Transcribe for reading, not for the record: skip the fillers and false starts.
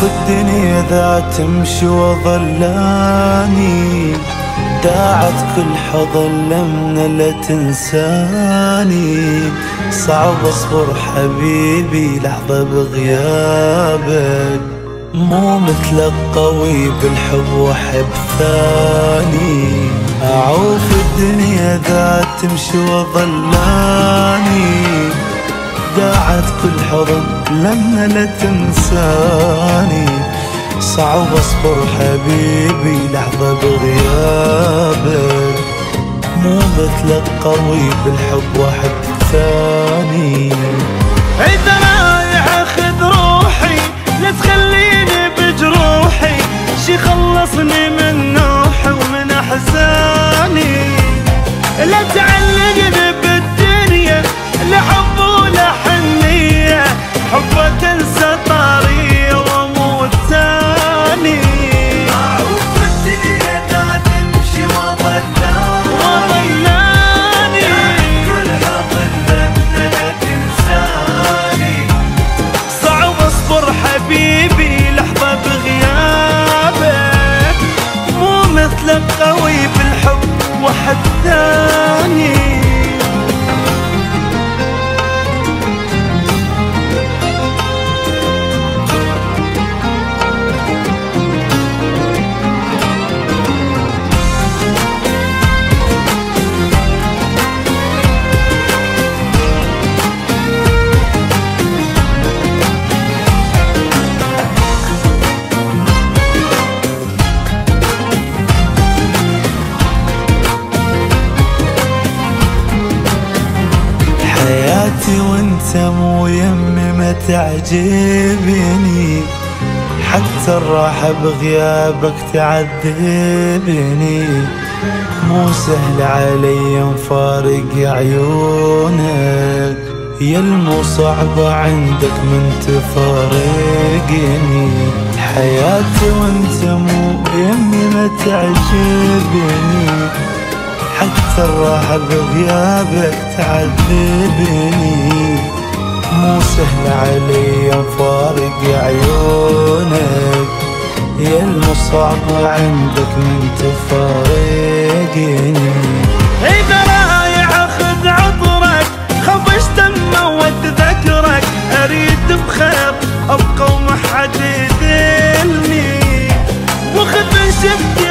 الدنيا ذا تمشي وظلاني، داعت كل حضن لمنا لا تنساني. صعب اصبر حبيبي لحظة بغيابك، مو مثل القوي بالحب وحب ثاني. اعوف الدنيا ذا تمشي وظلاني، داعت كل حضن لمنا لا تنساني. صعب اصبر حبيبي لحظة بغيابك، مو مثل القوي بالحب واحد ثاني. اذا رايح اخذ روحي لا تخليني بجروحي، شي خلصني من نوحي ومن احزاني. لا تعلقني بالدنيا لا حب ولا حنية، حبة تنسى طارية واموت ثاني. اعوف الدنيا ذا تمشي وظلاني، كل حضن لمنا لا تنساني. صعب اصبر حبيبي لحظة بغيابك، مو مثل القوي بالحب واحد ثاني. حياتي وانت مو يمي ما تعجبني، حتى الراحة بغيابك تعذبني. مو سهل علي مفارق عيونك، يا المو صعبة عندك من تفارقني. حياتي وانت مو يمي ما تعجبني، حتى الراحة بغيابك تعذبني. مو سهل علي مفارق عيونك، يا المصعب عندك من تفارقني. إذا رايح أخذ عطرك خفش دمه واتذكرك، أريد بخير أبقى وما حد يذلني، وخذ من شفتي